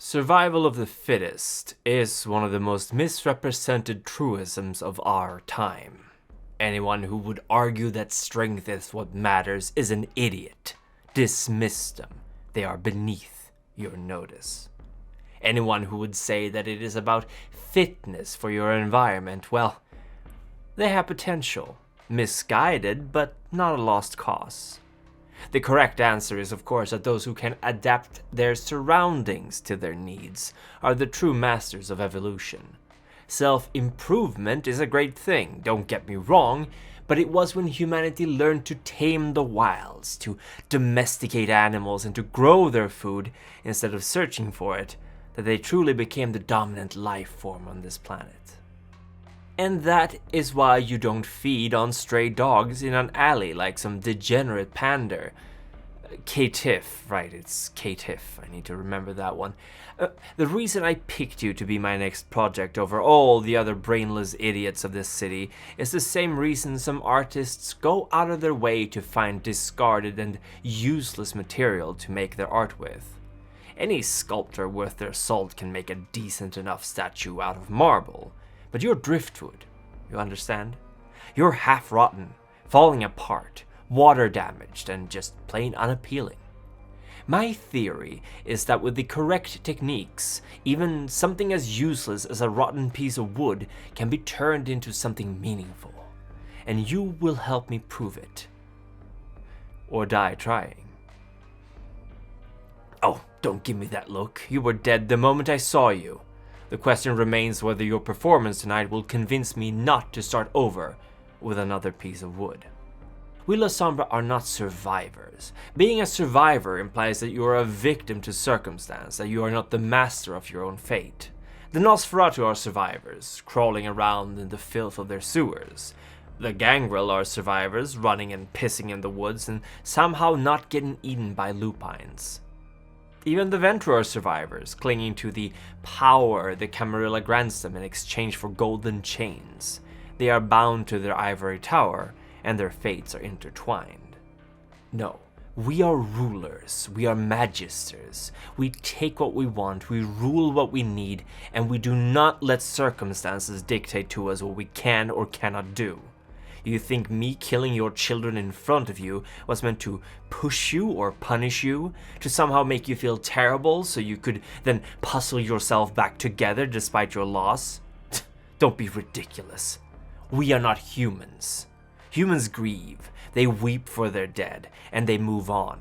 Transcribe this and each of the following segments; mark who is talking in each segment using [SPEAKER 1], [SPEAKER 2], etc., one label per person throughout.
[SPEAKER 1] Survival of the fittest is one of the most misrepresented truisms of our time. Anyone who would argue that strength is what matters is an idiot. Dismiss them. They are beneath your notice. Anyone who would say that it is about fitness for your environment, well, they have potential. Misguided, but not a lost cause. The correct answer is, of course, that those who can adapt their surroundings to their needs are the true masters of evolution. Self-improvement is a great thing, don't get me wrong, but it was when humanity learned to tame the wilds, to domesticate animals and to grow their food instead of searching for it, that they truly became the dominant life form on this planet. And that is why you don't feed on stray dogs in an alley like some degenerate pander. K-Tiff, right, it's K-Tiff, I need to remember that one. The reason I picked you to be my next project over all the other brainless idiots of this city is the same reason some artists go out of their way to find discarded and useless material to make their art with. Any sculptor worth their salt can make a decent enough statue out of marble. But you're driftwood, you understand? You're half-rotten, falling apart, water-damaged, and just plain unappealing. My theory is that with the correct techniques, even something as useless as a rotten piece of wood can be turned into something meaningful. And you will help me prove it. Or die trying. Oh, don't give me that look. You were dead the moment I saw you. The question remains whether your performance tonight will convince me not to start over with another piece of wood. We Lasombra are not survivors. Being a survivor implies that you are a victim to circumstance, that you are not the master of your own fate. The Nosferatu are survivors, crawling around in the filth of their sewers. The Gangrel are survivors, running and pissing in the woods and somehow not getting eaten by lupines. Even the Ventrue are survivors, clinging to the power the Camarilla grants them in exchange for golden chains. They are bound to their ivory tower, and their fates are intertwined. No, we are rulers, we are magisters. We take what we want, we rule what we need, and we do not let circumstances dictate to us what we can or cannot do. You think me killing your children in front of you was meant to push you or punish you? To somehow make you feel terrible so you could then puzzle yourself back together despite your loss? Don't be ridiculous. We are not humans. Humans grieve, they weep for their dead, and they move on.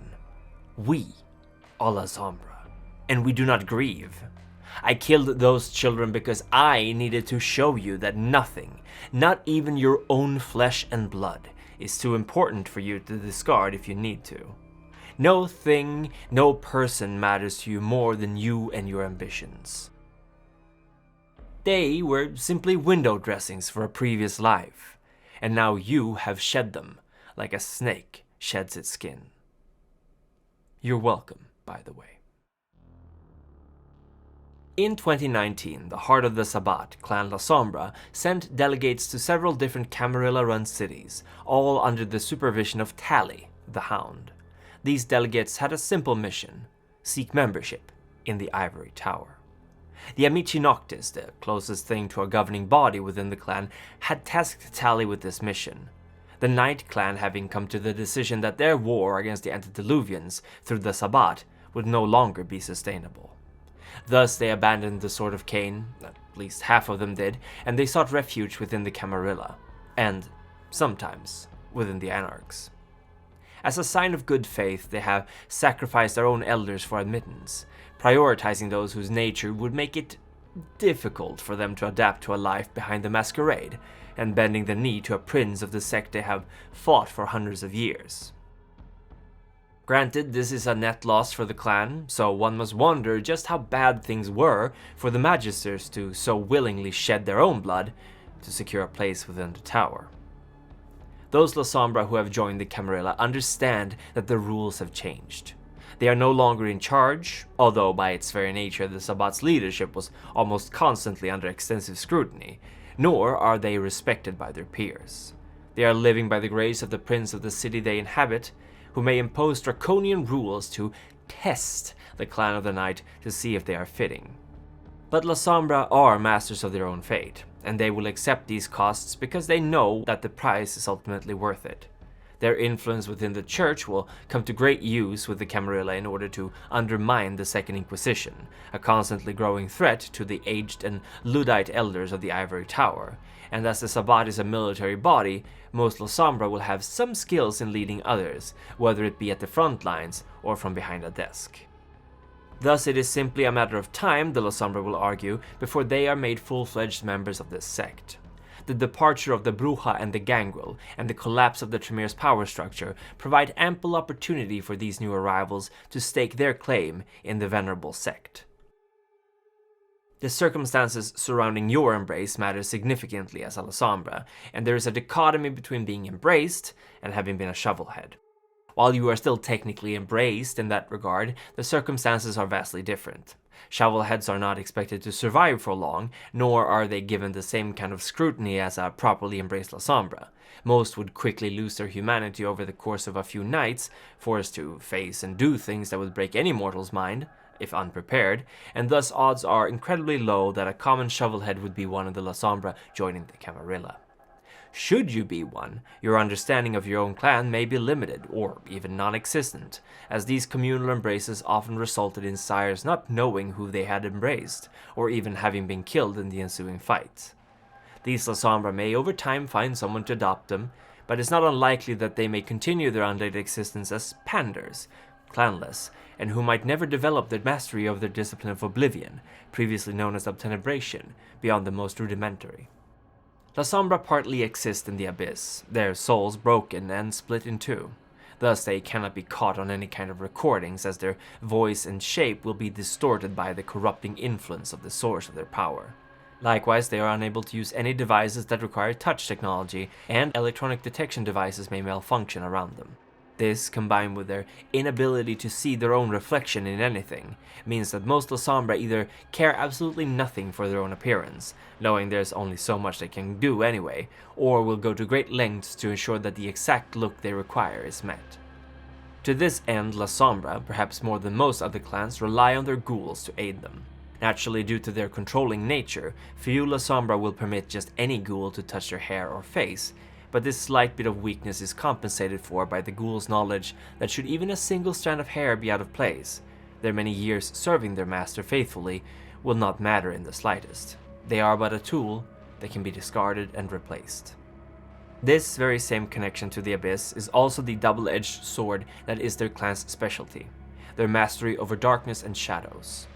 [SPEAKER 1] We are Lasombra, and we do not grieve. I killed those children because I needed to show you that nothing, not even your own flesh and blood, is too important for you to discard if you need to. No thing, no person matters to you more than you and your ambitions. They were simply window dressings for a previous life, and now you have shed them, like a snake sheds its skin. You're welcome, by the way. In 2019, the Heart of the Sabbat, Clan Lasombra, sent delegates to several different Camarilla-run cities, all under the supervision of Tally, the Hound. These delegates had a simple mission: seek membership in the Ivory Tower. The Amici Noctis, the closest thing to a governing body within the clan, had tasked Tally with this mission. The Night Clan having come to the decision that their war against the Antediluvians through the Sabbat would no longer be sustainable. Thus they abandoned the Sword of Cain, at least half of them did, and they sought refuge within the Camarilla, and, sometimes, within the Anarchs. As a sign of good faith, they have sacrificed their own elders for admittance, prioritizing those whose nature would make it difficult for them to adapt to a life behind the Masquerade, and bending the knee to a prince of the sect they have fought for hundreds of years. Granted, this is a net loss for the clan, so one must wonder just how bad things were for the Magisters to so willingly shed their own blood to secure a place within the tower. Those Lasombra who have joined the Camarilla understand that the rules have changed. They are no longer in charge, although by its very nature the Sabbat's leadership was almost constantly under extensive scrutiny, nor are they respected by their peers. They are living by the grace of the prince of the city they inhabit, who may impose draconian rules to test the Clan of the Night to see if they are fitting. But Lasombra are masters of their own fate, and they will accept these costs because they know that the price is ultimately worth it. Their influence within the church will come to great use with the Camarilla in order to undermine the Second Inquisition, a constantly growing threat to the aged and Luddite elders of the Ivory Tower, and as the Sabbat is a military body, most Lasombra will have some skills in leading others, whether it be at the front lines or from behind a desk. Thus it is simply a matter of time, the Lasombra will argue, before they are made full-fledged members of this sect. The departure of the Bruja and the Gangrel, and the collapse of the Tremere's power structure provide ample opportunity for these new arrivals to stake their claim in the venerable sect. The circumstances surrounding your embrace matter significantly as a Lasombra, and there is a dichotomy between being embraced and having been a shovelhead. While you are still technically embraced in that regard, the circumstances are vastly different. Shovelheads are not expected to survive for long, nor are they given the same kind of scrutiny as a properly embraced Lasombra. Most would quickly lose their humanity over the course of a few nights, forced to face and do things that would break any mortal's mind, if unprepared, and thus odds are incredibly low that a common shovelhead would be one of the Lasombra joining the Camarilla. Should you be one, your understanding of your own clan may be limited, or even non-existent, as these communal embraces often resulted in sires not knowing who they had embraced, or even having been killed in the ensuing fight. These Lasombra may over time find someone to adopt them, but it's not unlikely that they may continue their undead existence as panders, clanless, and who might never develop the mastery of their discipline of oblivion, previously known as obtenebration, beyond the most rudimentary. Lasombra partly exist in the abyss, their souls broken and split in two. Thus they cannot be caught on any kind of recordings, as their voice and shape will be distorted by the corrupting influence of the source of their power. Likewise, they are unable to use any devices that require touch technology, and electronic detection devices may malfunction around them. This, combined with their inability to see their own reflection in anything, means that most Lasombra either care absolutely nothing for their own appearance, knowing there's only so much they can do anyway, or will go to great lengths to ensure that the exact look they require is met. To this end, Lasombra, perhaps more than most other clans, rely on their ghouls to aid them. Naturally, due to their controlling nature, few Lasombra will permit just any ghoul to touch their hair or face, but this slight bit of weakness is compensated for by the ghoul's knowledge that should even a single strand of hair be out of place, their many years serving their master faithfully will not matter in the slightest. They are but a tool that can be discarded and replaced. This very same connection to the Abyss is also the double-edged sword that is their clan's specialty, their mastery over darkness and shadows.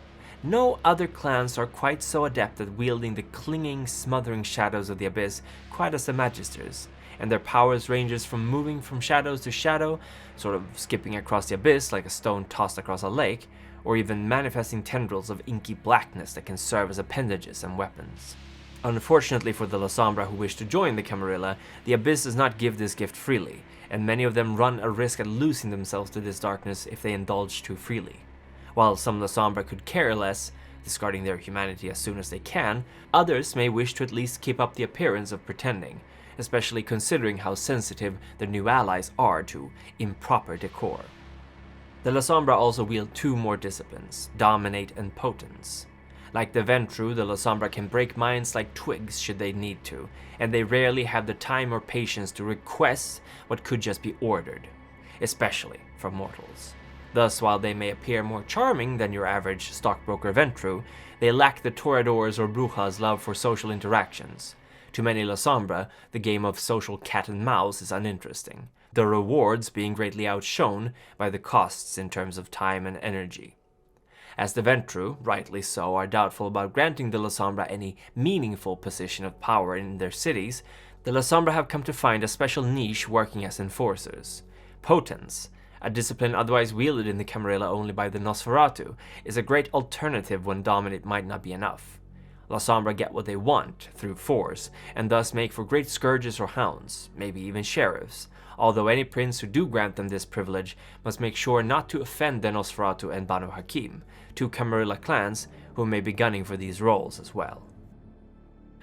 [SPEAKER 1] No other clans are quite so adept at wielding the clinging, smothering shadows of the Abyss quite as the Magisters, and their powers ranges from moving from shadows to shadow, sort of skipping across the abyss like a stone tossed across a lake, or even manifesting tendrils of inky blackness that can serve as appendages and weapons. Unfortunately for the Lasombra who wish to join the Camarilla, the Abyss does not give this gift freely, and many of them run a risk at losing themselves to this darkness if they indulge too freely. While some Lasombra could care less, discarding their humanity as soon as they can, others may wish to at least keep up the appearance of pretending, especially considering how sensitive their new allies are to improper decor. The Lasombra also wield two more disciplines, dominate and potence. Like the Ventrue, the Lasombra can break minds like twigs should they need to, and they rarely have the time or patience to request what could just be ordered, especially from mortals. Thus, while they may appear more charming than your average stockbroker Ventrue, they lack the Toreador's or Bruja's love for social interactions. To many Lasombra, the game of social cat and mouse is uninteresting, the rewards being greatly outshone by the costs in terms of time and energy. As the Ventrue, rightly so, are doubtful about granting the Lasombra any meaningful position of power in their cities, the Lasombra have come to find a special niche working as enforcers. Potence, a discipline otherwise wielded in the Camarilla only by the Nosferatu, is a great alternative when dominate might not be enough. Lasombra get what they want through force, and thus make for great scourges or hounds, maybe even sheriffs, although any prince who do grant them this privilege must make sure not to offend the Nosferatu and Banu Hakim, two Camarilla clans who may be gunning for these roles as well.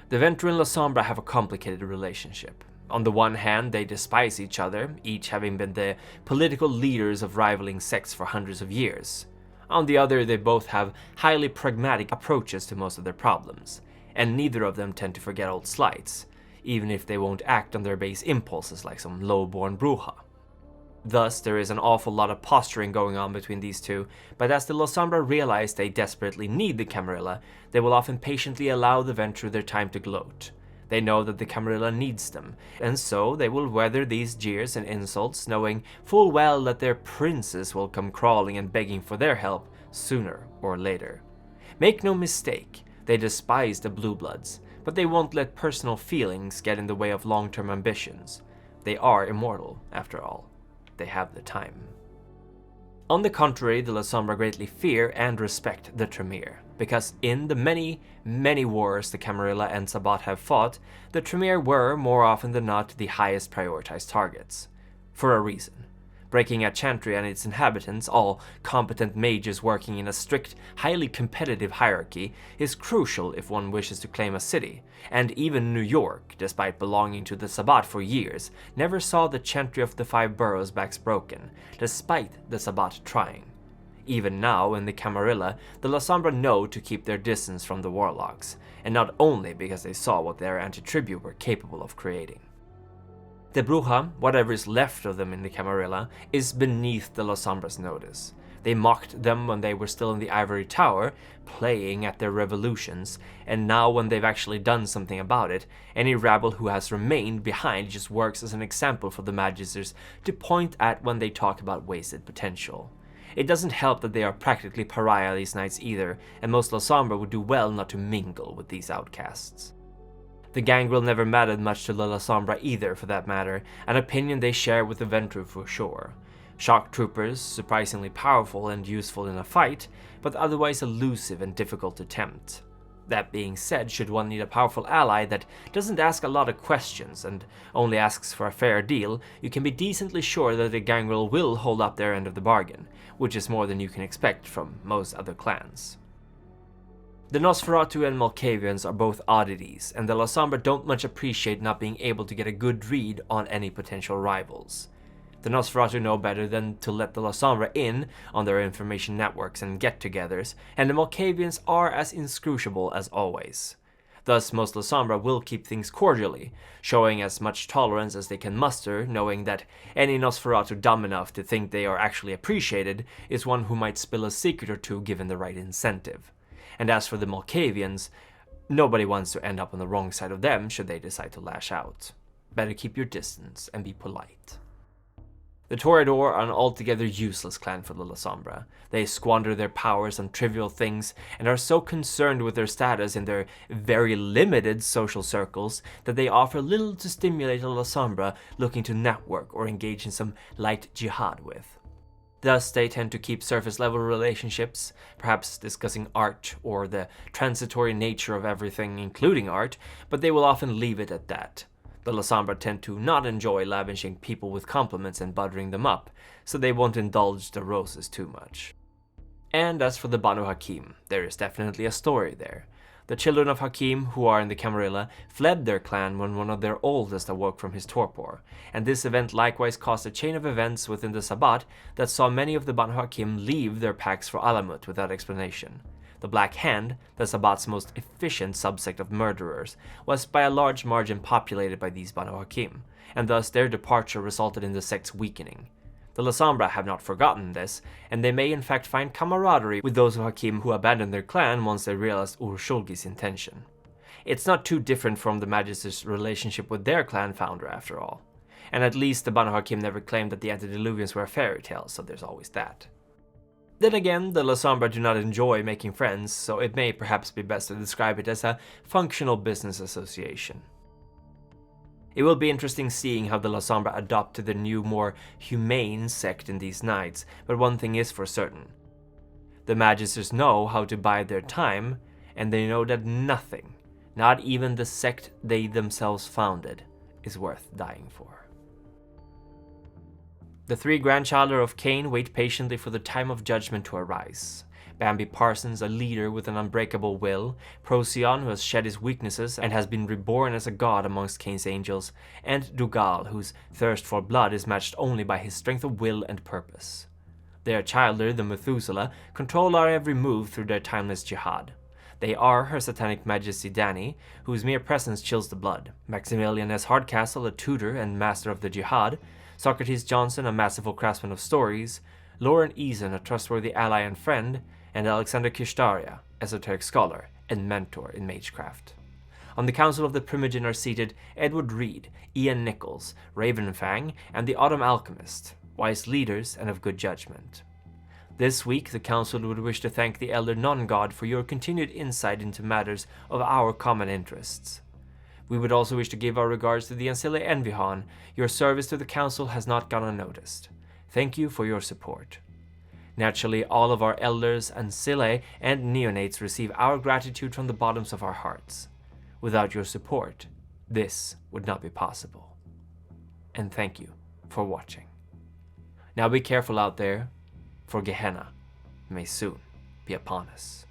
[SPEAKER 1] The Ventrue and Lasombra have a complicated relationship. On the one hand, they despise each other, each having been the political leaders of rivaling sects for hundreds of years. On the other, they both have highly pragmatic approaches to most of their problems, and neither of them tend to forget old slights, even if they won't act on their base impulses like some low-born bruja. Thus, there is an awful lot of posturing going on between these two, but as the Lasombra realize they desperately need the Camarilla, they will often patiently allow the Ventrue their time to gloat. They know that the Camarilla needs them, and so they will weather these jeers and insults, knowing full well that their princes will come crawling and begging for their help sooner or later. Make no mistake, they despise the Blue Bloods, but they won't let personal feelings get in the way of long-term ambitions. They are immortal, after all. They have the time. On the contrary, the Lasombra greatly fear and respect the Tremere, because in the many, many wars the Camarilla and Sabbat have fought, the Tremere were, more often than not, the highest prioritized targets. For a reason. Breaking a chantry and its inhabitants, all competent mages working in a strict, highly competitive hierarchy, is crucial if one wishes to claim a city, and even New York, despite belonging to the Sabbat for years, never saw the chantry of the 5 boroughs backs broken, despite the Sabbat trying. Even now, in the Camarilla, the Lasombra know to keep their distance from the warlocks, and not only because they saw what their anti-tribu were capable of creating. The Bruja, whatever is left of them in the Camarilla, is beneath the Lasombra's notice. They mocked them when they were still in the Ivory Tower, playing at their revolutions, and now when they've actually done something about it, any rabble who has remained behind just works as an example for the Magisters to point at when they talk about wasted potential. It doesn't help that they are practically pariah these nights either, and most Lasombra would do well not to mingle with these outcasts. The gangrel never mattered much to the Lasombra either, for that matter, an opinion they share with the Ventrue for sure. Shock troopers, surprisingly powerful and useful in a fight, but otherwise elusive and difficult to tempt. That being said, should one need a powerful ally that doesn't ask a lot of questions and only asks for a fair deal, you can be decently sure that the gangrel will hold up their end of the bargain, which is more than you can expect from most other clans. The Nosferatu and Malkavians are both oddities, and the Lasombra don't much appreciate not being able to get a good read on any potential rivals. The Nosferatu know better than to let the Lasombra in on their information networks and get-togethers, and the Malkavians are as inscrutable as always. Thus, most Lasombra will keep things cordially, showing as much tolerance as they can muster, knowing that any Nosferatu dumb enough to think they are actually appreciated is one who might spill a secret or two given the right incentive. And as for the Malkavians, nobody wants to end up on the wrong side of them should they decide to lash out. Better keep your distance and be polite. The Toreador are an altogether useless clan for the Lasombra. They squander their powers on trivial things and are so concerned with their status in their very limited social circles that they offer little to stimulate a Lasombra looking to network or engage in some light jihad with. Thus, they tend to keep surface-level relationships, perhaps discussing art or the transitory nature of everything, including art, but they will often leave it at that. The Lasombra tend to not enjoy lavishing people with compliments and buttering them up, so they won't indulge the roses too much. And as for the Banu Hakim, there is definitely a story there. The children of Hakim, who are in the Camarilla, fled their clan when one of their oldest awoke from his torpor, and this event likewise caused a chain of events within the Sabbat that saw many of the Banu Hakim leave their packs for Alamut without explanation. The Black Hand, the Sabbat's most efficient subsect of murderers, was by a large margin populated by these Banu Hakim, and thus their departure resulted in the sect's weakening. The Lasombra have not forgotten this, and they may in fact find camaraderie with those of Hakim who abandoned their clan once they realized Urshulgi's intention. It's not too different from the Magisters' relationship with their clan founder after all. And at least the Banu Hakim never claimed that the antediluvians were a fairy tale, so there's always that. Then again, the Lasombra do not enjoy making friends, so it may perhaps be best to describe it as a functional business association. It will be interesting seeing how the Lasombra adopt to the new, more humane sect in these nights, but one thing is for certain. The Magisters know how to bide their time, and they know that nothing, not even the sect they themselves founded, is worth dying for. The 3 grandchildren of Cain wait patiently for the time of judgment to arise. Bambi Parsons, a leader with an unbreakable will, Procyon, who has shed his weaknesses and has been reborn as a god amongst Cain's angels, and Dougal, whose thirst for blood is matched only by his strength of will and purpose. Their childer, the Methuselah, control our every move through their timeless Jyhad. They are her satanic majesty Dani, whose mere presence chills the blood, Maximilian S. Hardcastle, a tutor and master of the Jyhad, Socrates Johnson, a masterful craftsman of stories, Lauren Eason, a trustworthy ally and friend, and Alexander Kishtaria, esoteric scholar and mentor in magecraft. On the council of the Primogen are seated Edward Reed, Ian Nichols, Ravenfang, and the Autumn Alchemist, wise leaders and of good judgment. This week, the council would wish to thank the Elder Non-God for your continued insight into matters of our common interests. We would also wish to give our regards to the Ancilla Envihan. Your service to the council has not gone unnoticed. Thank you for your support. Naturally, all of our elders, ancillae, and neonates receive our gratitude from the bottoms of our hearts. Without your support, this would not be possible. And thank you for watching. Now be careful out there, for Gehenna may soon be upon us.